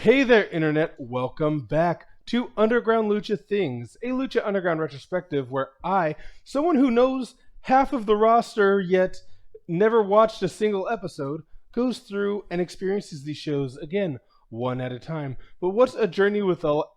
Hey there, Internet. Welcome back to Underground Lucha Things, a Lucha Underground Retrospective where I, someone who knows half of the roster yet never watched a single episode, goes through and experiences these shows again, one at a time. But what's a journey without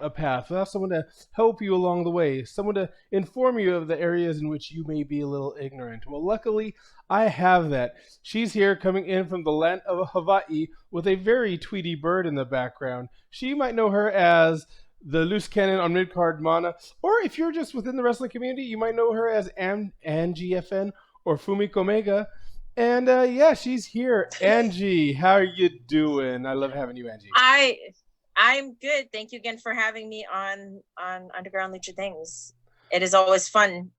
a path? Without someone to help you along the way, someone to inform you of the areas in which you may be a little ignorant. Well, luckily, I have that. She's here coming in from the land of Hawaii with a very tweety bird in the background. She might know her as the loose cannon on mid-card Mana, or if you're just within the wrestling community, you might know her as Angie FN or Fumiko Mega. And yeah, she's here. Angie, how are you doing? I love having you, Angie. I'm good. Thank you again for having me on Underground Lucha Things. It is always fun.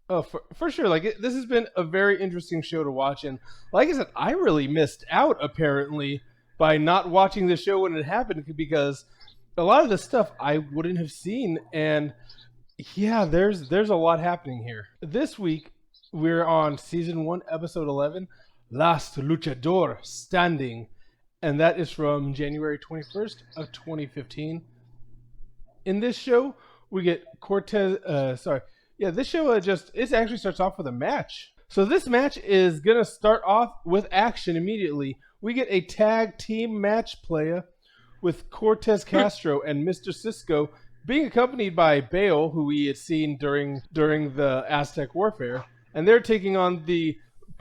Oh, for sure. This has been a very interesting show to watch. And like I said, I really missed out, apparently, by not watching the show when it happened because a lot of the stuff I wouldn't have seen. And yeah, there's a lot happening here. This week, we're on Season 1, Episode 11, Last Luchador Standing. And that is from January 21st of 2015. In this show, we get Cortez, this show it actually starts off with a match. So this match is going to start off with action immediately. We get a tag team match playa with Cortez Castro and Mr. Cisco being accompanied by Bael, who we had seen during the Aztec Warfare. And they're taking on the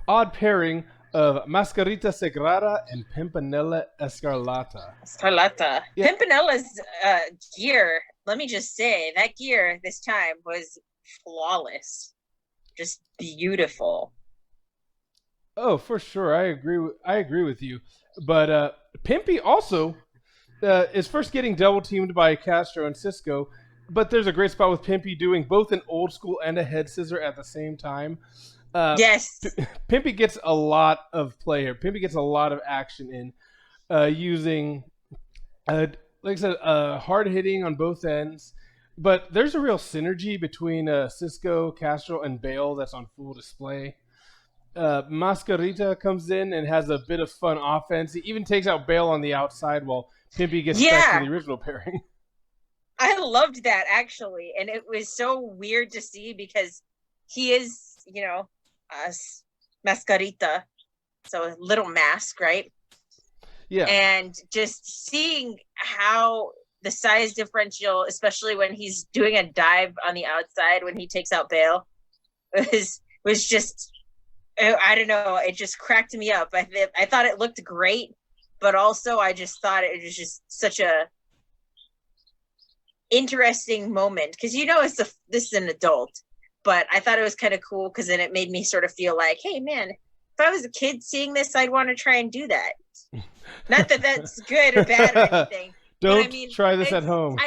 odd pairing of Mascarita Sagrada and Pimpinela Escarlata. Escarlata. Yeah. Pimpinela's gear, let me just say, that gear this time was flawless. Just beautiful. Oh, for sure. I agree with you. But Pimpy also is first getting double teamed by Castro and Cisco, but there's a great spot with Pimpy doing both an old school and a head scissor at the same time. Yes. Pimpy gets a lot of play here. Pimpy gets a lot of action in using, like I said, hard hitting on both ends. But there's a real synergy between Cisco, Castro, and Bael that's on full display. Mascarita comes in and has a bit of fun offense. He even takes out Bael on the outside while Pimpy gets back to the original pairing. I loved that, actually. And it was so weird to see because he is, Mascarita. So a little mask, right? Yeah. And just seeing how the size differential, especially when he's doing a dive on the outside when he takes out Bael, was just, I don't know, it just cracked me up. I thought it looked great, but also I just thought it was just such a interesting moment because this is an adult, but I thought it was kind of cool because then it made me sort of feel like, hey man, if I was a kid seeing this, I'd want to try and do that. Not that that's good or bad or anything. Don't try this at home.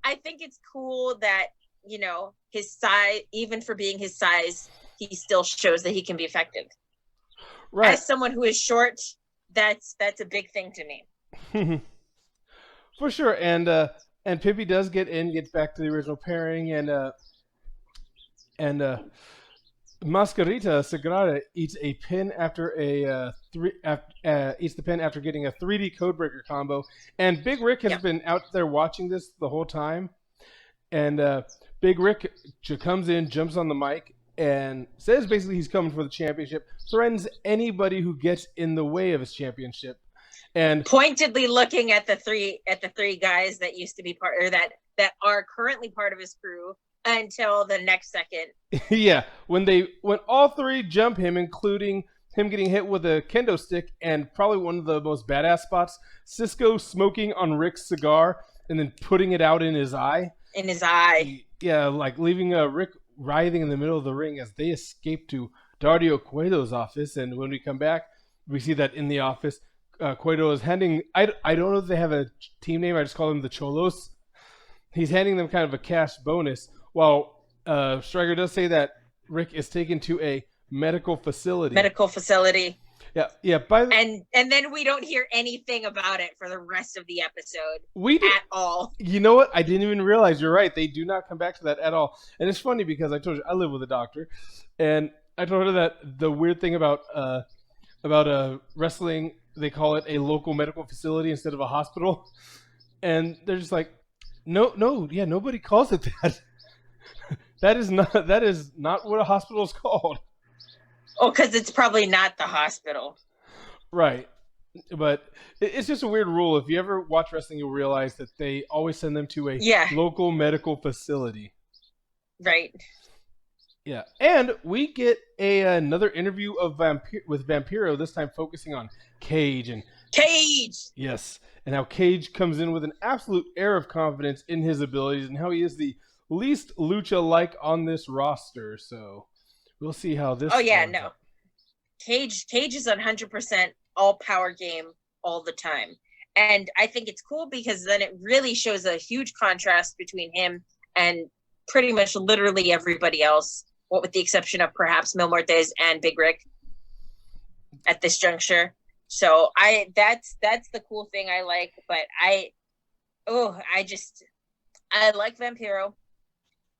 I think it's cool that, his size, even for being his size, he still shows that he can be effective. Right. As someone who is short, that's a big thing to me. For sure. And Pimpy does gets back to the original pairing, and Mascarita Sagrada eats a pin after eats the pin after getting a 3D Codebreaker combo. And Big Rick has been out there watching this the whole time. And Big Rick comes in, jumps on the mic, and says basically he's coming for the championship. Threatens anybody who gets in the way of his championship. And pointedly looking at the three guys that used to be part, or that are currently part of his crew, until the next second. Yeah, when all three jump him, including him getting hit with a kendo stick, and probably one of the most badass spots, Cisco smoking on Rick's cigar and then putting it out in his eye. Yeah, like leaving Rick writhing in the middle of the ring as they escape to Dario Cueto's office. And when we come back, we see that in the office, Cueto is handing, I don't know if they have a team name, I just call them the Cholos. He's handing them kind of a cash bonus, while Striker does say that Rick is taken to a medical facility. Yeah. And then we don't hear anything about it for the rest of the episode. At all. You know what? I didn't even realize. You're right. They do not come back to that at all. And it's funny because I told you I live with a doctor, and I told her that the weird thing about wrestling they call it a local medical facility instead of a hospital, and they're just like, no, yeah, nobody calls it that. That is not what a hospital is called. Oh, because it's probably not the hospital. Right. But it's just a weird rule. If you ever watch wrestling, you'll realize that they always send them to a local medical facility. Right. Yeah. And we get another interview of with Vampiro, this time focusing on Cage. Yes. And how Cage comes in with an absolute air of confidence in his abilities and how he is the least lucha-like on this roster. So we'll see how this no. Cage is 100% all power game all the time. And I think it's cool because then it really shows a huge contrast between him and pretty much literally everybody else, what with the exception of perhaps Mil Muertes and Big Rick at this juncture. So that's the cool thing I like. But I like Vampiro.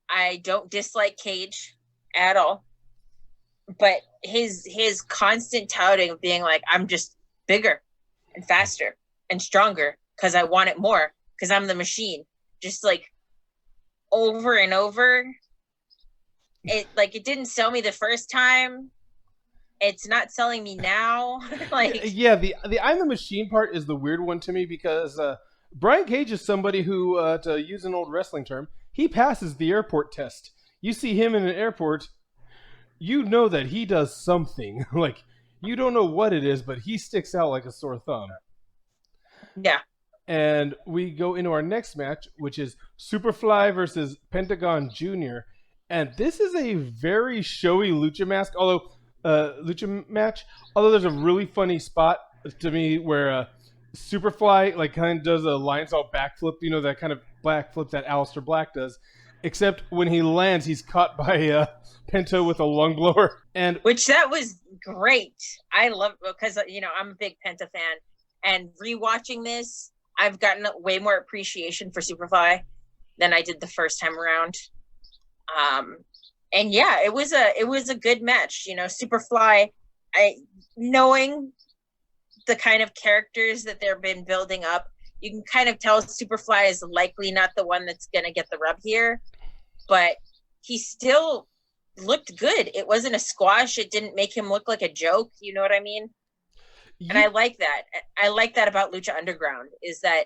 I don't dislike Cage at all. But his constant touting of being like, I'm just bigger and faster and stronger because I want it more because I'm the machine. Just like over and over. It didn't sell me the first time. It's not selling me now. The I'm the machine part is the weird one to me because Brian Cage is somebody who, to use an old wrestling term, he passes the airport test. You see him in an airport, you know that he does something. Like, you don't know what it is, but he sticks out like a sore thumb. Yeah. And we go into our next match, which is Superfly versus Pentagon Jr. And this is a very showy lucha match, although there's a really funny spot to me where Superfly kind of does a Lionsaw backflip, that kind of backflip that Aleister Black does. Except when he lands, he's caught by Penta with a lung blower, which that was great. I love because I'm a big Penta fan, and rewatching this, I've gotten way more appreciation for Superfly than I did the first time around. And yeah, it was a good match. Superfly, knowing the kind of characters that they've been building up, you can kind of tell Superfly is likely not the one that's going to get the rub here, but he still looked good. It wasn't a squash. It didn't make him look like a joke. You know what I mean? Yeah. And I like that. I like that about Lucha Underground is that,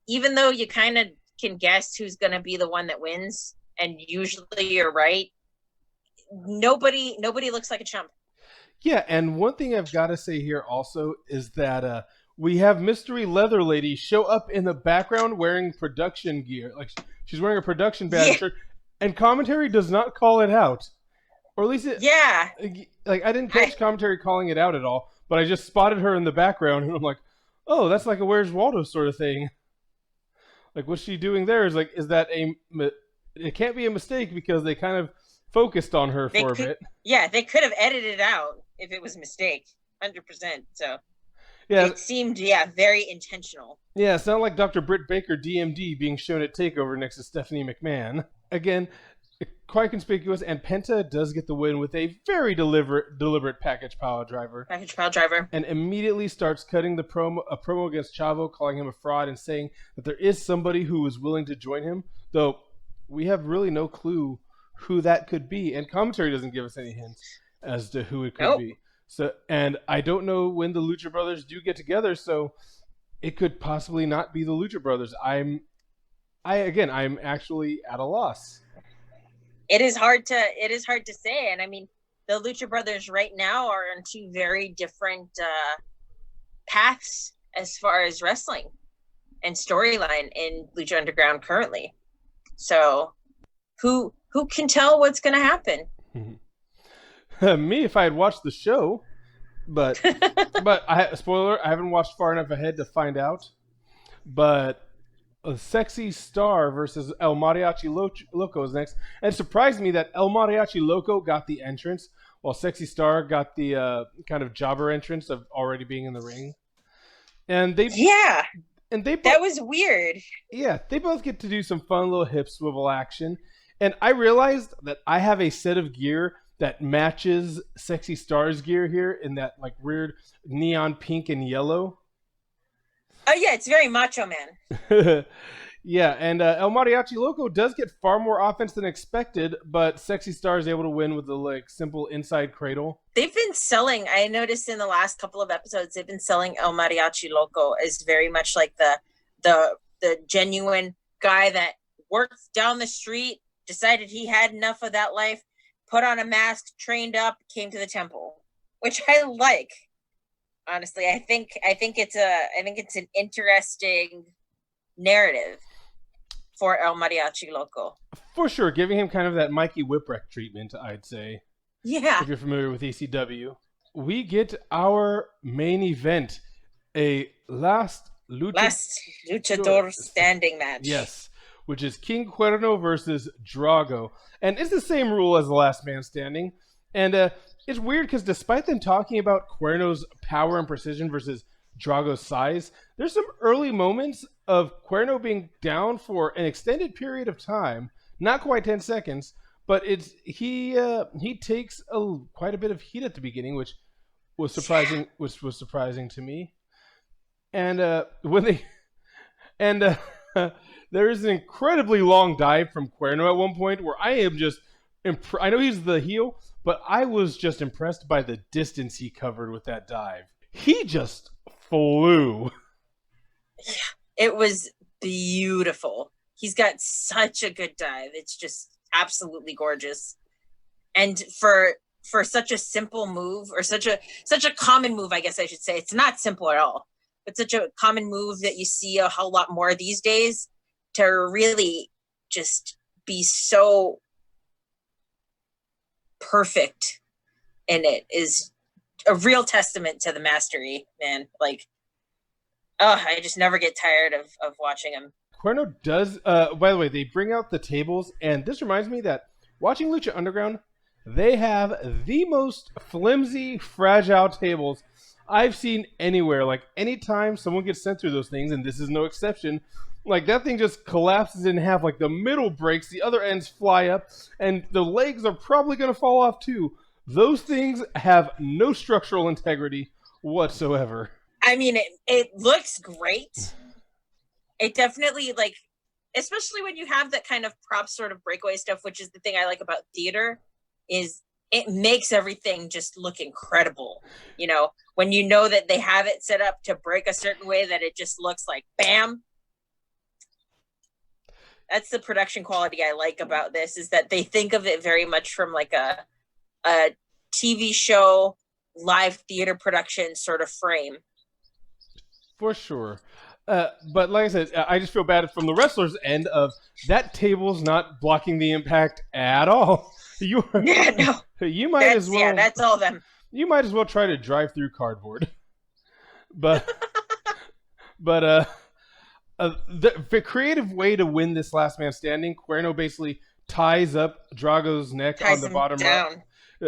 even though you kind of can guess who's going to be the one that wins, and usually you're right, nobody looks like a chump. Yeah, and one thing I've got to say here also is that we have Mystery Leather Lady show up in the background wearing production gear. Like, she's wearing a production badge shirt, and commentary does not call it out. Or at least I didn't catch commentary calling it out at all, but I just spotted her in the background, and I'm like, oh, that's like a Where's Waldo sort of thing. Like, what's she doing there? Is that it can't be a mistake because they kind of focused on her for a bit. Yeah, they could have edited it out if it was a mistake, 100%. So yeah, it seemed very intentional. Yeah, it's not like Dr. Britt Baker, DMD, being shown at TakeOver next to Stephanie McMahon. Again, quite conspicuous, and Penta does get the win with a very deliberate package pile driver. And immediately starts cutting a promo against Chavo, calling him a fraud and saying that there is somebody who is willing to join him, though we have really no clue who that could be, and commentary doesn't give us any hints as to who it could be. So, and I don't know when the Lucha Brothers do get together, so it could possibly not be the Lucha Brothers. I'm actually at a loss. It is hard to say, and I mean, the Lucha Brothers right now are on two very different paths as far as wrestling and storyline in Lucha Underground currently. So, who can tell what's going to happen? Me, if I had watched the show, but spoiler, I haven't watched far enough ahead to find out. But a Sexy Star versus El Mariachi Loco is next, and it surprised me that El Mariachi Loco got the entrance, while Sexy Star got the kind of jobber entrance of already being in the ring. And that was weird. Yeah, they both get to do some fun little hip swivel action. And I realized that I have a set of gear that matches Sexy Star's gear here in that like weird neon pink and yellow. Oh yeah, it's very Macho Man. Yeah, and El Mariachi Loco does get far more offense than expected, but Sexy Star is able to win with the like simple inside cradle. They've been selling. I noticed in the last couple of episodes, they've been selling El Mariachi Loco as very much like the genuine guy that worked down the street, decided he had enough of that life, put on a mask, trained up, came to the temple, which I like. Honestly, I think it's an interesting narrative for El Mariachi Loco. For sure, giving him kind of that Mikey Whipwreck treatment, I'd say. Yeah. If you're familiar with ECW. We get our main event, a last Luchador Standing match. Yes, which is King Cuerno versus Drago. And it's the same rule as the last man standing. And it's weird because despite them talking about Cuerno's power and precision versus Drago's size, there's some early moments of Cuerno being down for an extended period of time, not quite 10 seconds, but he takes quite a bit of heat at the beginning, which was surprising. Which was surprising to me. And there is an incredibly long dive from Cuerno at one point where I am just I know he's the heel, but I was just impressed by the distance he covered with that dive. He just flew. It was beautiful. He's got such a good dive. It's just absolutely gorgeous. And for such a simple move, or such a common move, I guess I should say. It's not simple at all, but such a common move that you see a whole lot more these days, to really just be so perfect in it is a real testament to the mastery, man. Like, I just never get tired of watching him. Cuerno does, by the way, they bring out the tables, and this reminds me that watching Lucha Underground, they have the most flimsy, fragile tables I've seen anywhere. Like, anytime someone gets sent through those things, and this is no exception, like, that thing just collapses in half. Like, the middle breaks, the other ends fly up, and the legs are probably going to fall off, too. Those things have no structural integrity whatsoever. I mean, it looks great. It definitely, like, especially when you have that kind of prop sort of breakaway stuff, which is the thing I like about theater, is it makes everything just look incredible. You know, when you know that they have it set up to break a certain way that it just looks like bam. That's the production quality I like about this, is that they think of it very much from like a TV show, live theater production sort of frame. For sure. But like I said, I just feel bad from the wrestler's end of that table's not blocking the impact at all. You might as well. Yeah, that's all them. You might as well try to drive through cardboard. But the creative way to win this last man standing, Cuerno basically ties up Drago's neck on the bottom rope,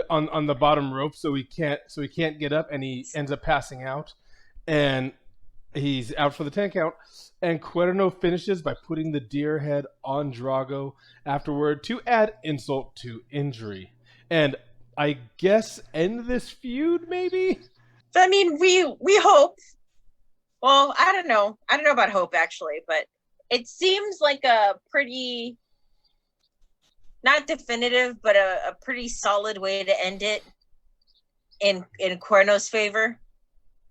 on the bottom rope, so he can't get up, and he ends up passing out, and he's out for the 10 count. And Cuerno finishes by putting the deer head on Drago afterward to add insult to injury, and I guess end this feud, maybe. I mean, we hope. Well, I don't know about hope, actually, but it seems like a pretty, not definitive, but a pretty solid way to end it in Cuerno's favor,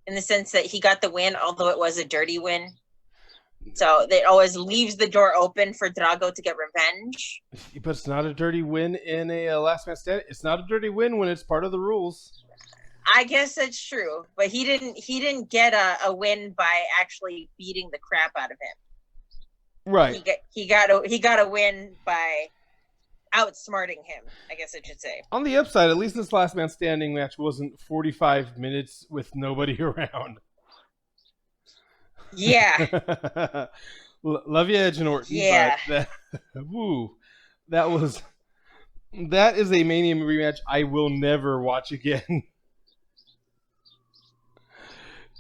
in the sense that he got the win, although it was a dirty win. So it always leaves the door open for Drago to get revenge. But it's not a dirty win in a last man stand. It's not a dirty win when it's part of the rules. I guess that's true, but he didn't get a win by actually beating the crap out of him. Right. He got a win by outsmarting him, I guess I should say. On the upside, at least this last man standing match wasn't 45 minutes with nobody around. Yeah. Love you, Edge and Orton. Yeah. But that is a Mania rematch I will never watch again.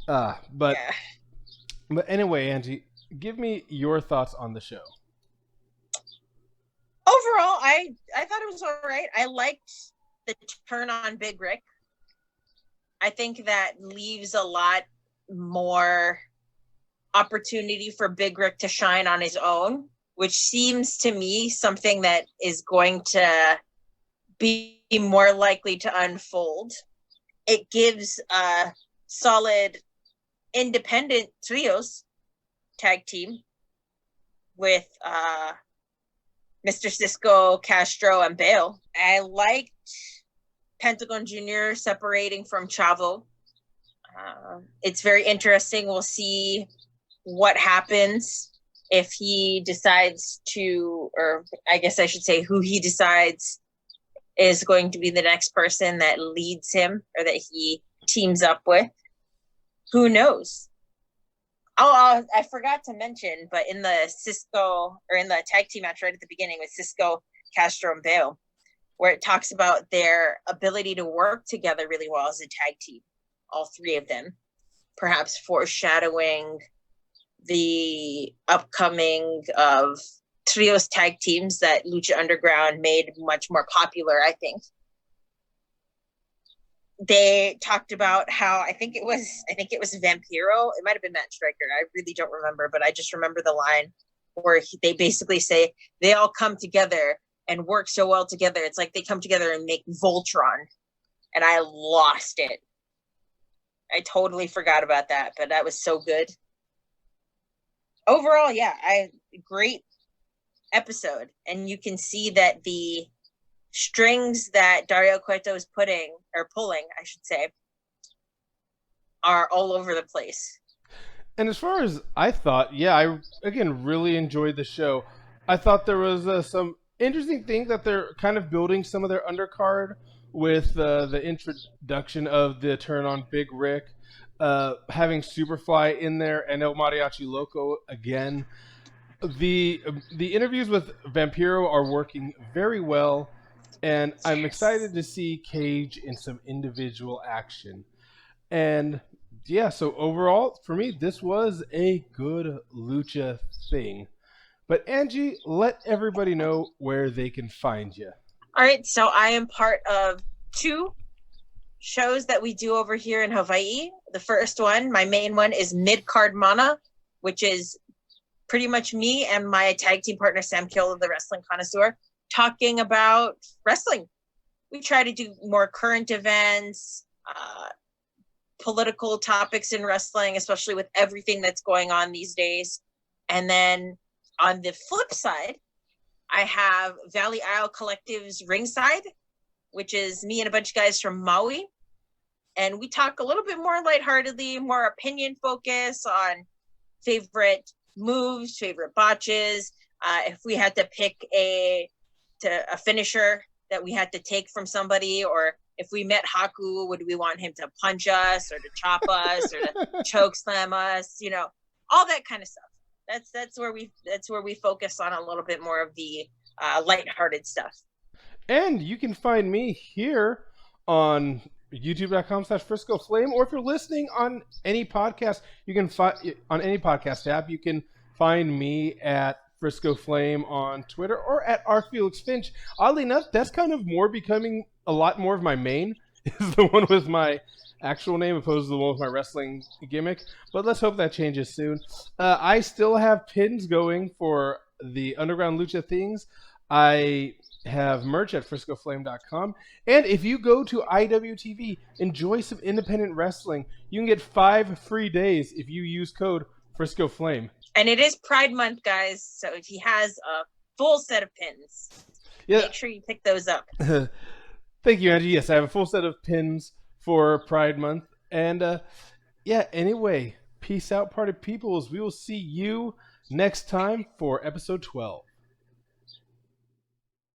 But anyway, Angie, give me your thoughts on the show. Overall, I thought it was all right. I liked the turn on Big Rick. I think that leaves a lot more opportunity for Big Rick to shine on his own, which seems to me something that is going to be more likely to unfold. It gives a solid independent trios tag team with Mr. Cisco, Castro, and Bael. I liked Pentagon Jr. separating from Chavo. It's very interesting. We'll see what happens if he decides to, or I guess I should say who he decides is going to be the next person that leads him or that he teams up with. Who knows? Oh, I forgot to mention, but in the Cisco, or in the tag team match right at the beginning with Cisco, Castro, and Bael, where it talks about their ability to work together really well as a tag team, all three of them, perhaps foreshadowing the upcoming of trios tag teams that Lucha Underground made much more popular, I think. They talked about how I think it was Vampiro. It might have been Matt Striker. I really don't remember, but I just remember the line where they basically say they all come together and work so well together. It's like they come together and make Voltron. And I lost it. I totally forgot about that, but that was so good. Overall, yeah, great episode. And you can see that the strings that Dario Cueto is pulling, I should say, are all over the place. And as far as I thought, yeah, I again really enjoyed the show. I thought there was some interesting things that they're kind of building some of their undercard with the introduction of the turn on Big Rick, having Superfly in there, and El Mariachi Loco again. The interviews with Vampiro are working very well. And I'm excited to see Cage in some individual action. And yeah, so overall, for me, this was a good lucha thing. But Angie, let everybody know where they can find you. All right, so I am part of 2 shows that we do over here in Hawaii. The first one, my main one, is Mid-Card Mana, which is pretty much me and my tag team partner, Sam Kill, the Wrestling Connoisseur, talking about wrestling. We try to do more current events, political topics in wrestling, especially with everything that's going on these days. And then on the flip side, I have Valley Isle Collective's Ringside, which is me and a bunch of guys from Maui. And we talk a little bit more lightheartedly, more opinion focus on favorite moves, favorite botches. If we had to pick a finisher that we had to take from somebody, or if we met Haku, would we want him to punch us or to chop us or to choke slam us, all that kind of stuff. That's where we focus on a little bit more of the lighthearted stuff. And you can find me here on youtube.com/Frisco Flame, or if you're listening on any podcast, you can find on any podcast app, you can find me at Frisco Flame on Twitter or at rfelixfinch. Oddly enough, that's kind of more becoming a lot more of my main, is the one with my actual name opposed to the one with my wrestling gimmick. But let's hope that changes soon. I still have pins going for the Underground Lucha Things. I have merch at friscoflame.com. And if you go to IWTV, enjoy some independent wrestling, you can get 5 free days if you use code Frisco Flame. And it is Pride Month, guys. So if he has a full set of pins, make sure you pick those up. Thank you, Angie. Yes, I have a full set of pins for Pride Month. And anyway, peace out, party peoples. We will see you next time for episode 12.